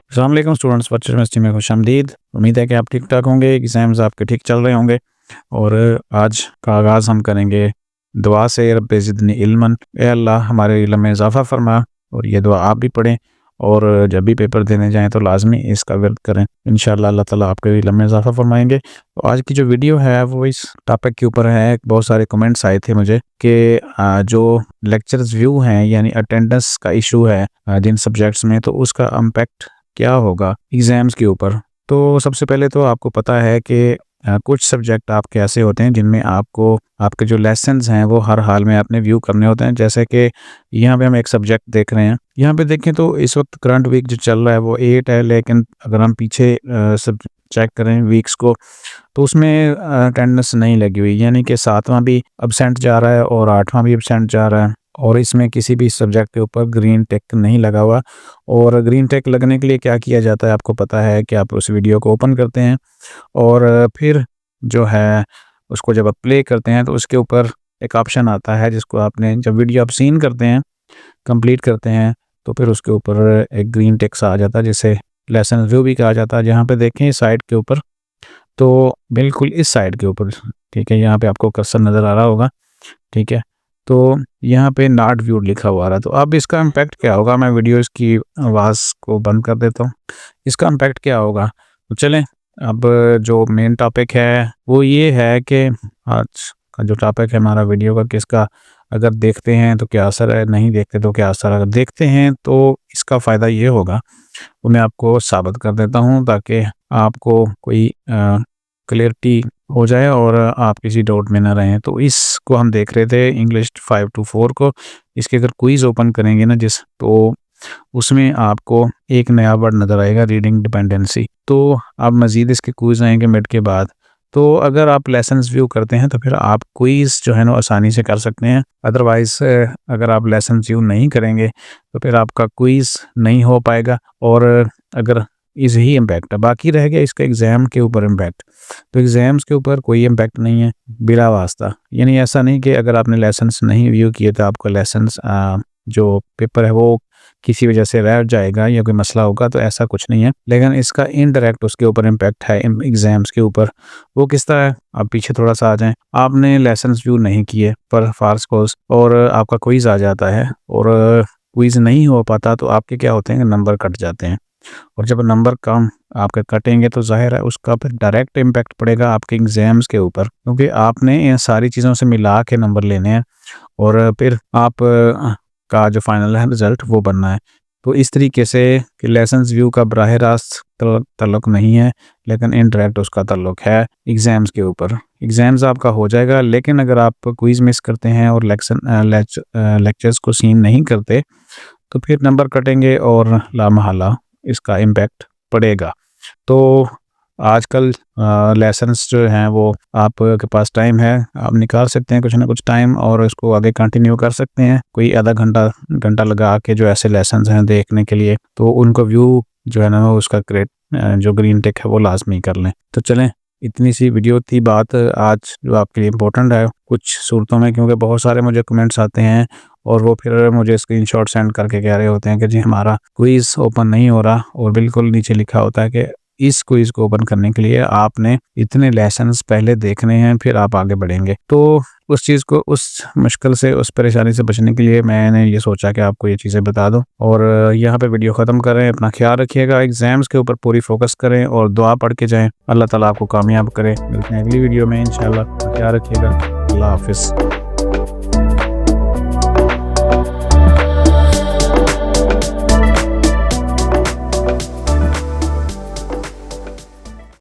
अस्सलाम वालेकुम स्टूडेंट्स, बच्चों यूनिवर्सिटी में खुशामदीद। उम्मीद है कि आप ठीक ठाक होंगे, एग्ज़ाम्स आपके ठीक चल रहे होंगे। और आज का आगाज़ हम करेंगे दुआ से, रब्बे ज़िदनी इल्मन, ए अल्लाह हमारे इल्म में इजाफ़ा फरमा। और ये दुआ आप भी पढ़ें और जब भी पेपर देने जाएं तो लाजमी इसका विर्द करें। इंशाअल्लाह अल्लाह ताला आपके इल्म में इजाफ़ा फरमाएंगे। तो आज की जो वीडियो है वो इस टॉपिक के ऊपर है। बहुत सारे कमेंट्स आए थे मुझे कि जो लेक्चर्स व्यू हैं यानी अटेंडेंस का इशू है जिन सब्जेक्ट्स में, तो उसका इम्पैक्ट क्या होगा एग्ज़ाम्स के ऊपर। तो सबसे पहले तो आपको पता है कि कुछ सब्जेक्ट आपके ऐसे होते हैं जिनमें आपको आपके जो लेसन्स हैं वो हर हाल में आपने व्यू करने होते हैं। जैसे कि यहाँ पे हम एक सब्जेक्ट देख रहे हैं, यहाँ पे देखें तो इस वक्त करंट वीक जो चल रहा है वो 8 है, लेकिन अगर हम पीछे सब चेक करें वीक्स को तो उसमें अटेंडेंस नहीं लगी हुई, यानी कि 7वां भी अब्सेंट जा रहा है और 8वां भी अब्सेंट जा रहा है। और इसमें किसी भी सब्जेक्ट के ऊपर ग्रीन टिक नहीं लगा हुआ। और ग्रीन टिक लगने के लिए क्या किया जाता है, आपको पता है कि आप उस वीडियो को ओपन करते हैं और फिर जो है उसको जब आप प्ले करते हैं तो उसके ऊपर एक ऑप्शन आता है जिसको आपने जब वीडियो आप सीन करते हैं, कंप्लीट करते हैं, तो फिर उसके ऊपर एक ग्रीन टिक सा आ जाता है जिसे लेसन व्यू भी कहा जाता है। जहाँ पे देखें इस साइड के ऊपर, तो बिल्कुल इस साइड के ऊपर, ठीक है, यहाँ पे आपको कर्सर नज़र आ रहा होगा, ठीक है। तो यहाँ पे नॉट व्यूड लिखा हुआ आ रहा है। तो अब इसका इम्पैक्ट क्या होगा, मैं वीडियो इसकी आवाज़ को बंद कर देता हूँ। इसका इम्पैक्ट क्या होगा, तो चलें अब जो मेन टॉपिक है वो ये है कि आज का जो टॉपिक है हमारा वीडियो का, किसका अगर देखते हैं तो क्या असर है, नहीं देखते तो क्या असर है। अगर देखते हैं तो इसका फ़ायदा ये होगा, वो मैं आपको साबित कर देता हूँ ताकि आपको कोई क्लियरिटी हो जाए और आप किसी डाउट में ना रहें। तो इसको हम देख रहे थे इंग्लिश 5 to 4 को। इसके अगर क्विज़ ओपन करेंगे ना तो उसमें आपको एक नया वर्ड नज़र आएगा, रीडिंग डिपेंडेंसी। तो आप मज़ीद इसके क्विज़ आएंगे मिड के बाद। तो अगर आप लेसन्स व्यू करते हैं तो फिर आप क्विज़ जो है ना आसानी से कर सकते हैं। अदरवाइज़ अगर आप लेसन्स व्यू नहीं करेंगे तो फिर आपका क्विज़ नहीं हो पाएगा। और अगर इस ही इम्पैक्ट है, बाकी रह गया इसका एग्ज़ाम के ऊपर इम्पैक्ट। तो एग्ज़ाम्स के ऊपर कोई इम्पैक्ट नहीं है बिला वास्ता, यानी ऐसा नहीं कि अगर आपने लेसन्स नहीं व्यू किए तो आपका लेसन्स जो पेपर है वो किसी वजह से रह जाएगा या कोई मसला होगा, तो ऐसा कुछ नहीं है। लेकिन इसका इनडायरेक्ट उसके ऊपर इम्पैक्ट है एग्ज़ाम्स के ऊपर। वो किस तरह है, आप पीछे थोड़ा सा आ जाएं। आपने लेसन्स व्यू नहीं किए पर फॉर सपोज और आपका क्विज़ आ जाता है और क्विज़ नहीं हो पाता तो आपके क्या होते हैं, नंबर कट जाते हैं। और जब नंबर कम आपके कटेंगे तो ज़ाहिर है उसका फिर डायरेक्ट इम्पैक्ट पड़ेगा आपके एग्ज़ाम्स के ऊपर, क्योंकि आपने इन सारी चीज़ों से मिला के नंबर लेने हैं और फिर आप का जो फाइनल है रिज़ल्ट वो बनना है। तो इस तरीके से कि लेसन्स व्यू का बराह रास्त तल्लुक़ नहीं है, लेकिन इनडायरेक्ट उसका तल्लुक़ है एग्ज़ाम्स के ऊपर। एग्ज़ाम्स आपका हो जाएगा, लेकिन अगर आप क्विज़ मिस करते हैं और लेक्चर्स को सीन नहीं करते तो फिर नंबर कटेंगे और लामहला इसका इम्पैक्ट पड़ेगा। तो आजकल लेसन्स जो हैं वो आपके पास टाइम है, आप निकाल सकते हैं कुछ ना कुछ टाइम और इसको आगे कंटिन्यू कर सकते हैं। कोई आधा घंटा लगा के जो ऐसे लेसन्स हैं देखने के लिए, तो उनको व्यू जो है ना उसका जो ग्रीन टिक है वो लाजमी कर लें। तो चलें, इतनी सी वीडियो थी बात आज जो आपके लिए इम्पोर्टेंट है कुछ सूरतों में, क्योंकि बहुत सारे मुझे कमेंट्स आते हैं और वो फिर मुझे स्क्रीनशॉट सेंड करके कह रहे होते हैं कि जी हमारा क्विज़ ओपन नहीं हो रहा, और बिल्कुल नीचे लिखा होता है कि इस क्विज़ को ओपन करने के लिए आपने इतने लेसन्स पहले देखने हैं फिर आप आगे बढ़ेंगे। तो उस चीज़ को, उस मुश्किल से, उस परेशानी से बचने के लिए मैंने ये सोचा कि आपको ये चीज़ें बता दूं। और यहाँ पे वीडियो ख़त्म करें। अपना ख्याल रखिएगा, एग्ज़ाम्स के ऊपर पूरी फोकस करें और दुआ पढ़ के जाएँ। अल्लाह ताला आपको कामयाब करे। मिलते हैं अगली वीडियो में इंशाल्लाह। ख्याल रखिएगा। अल्लाह हाफ़िज़।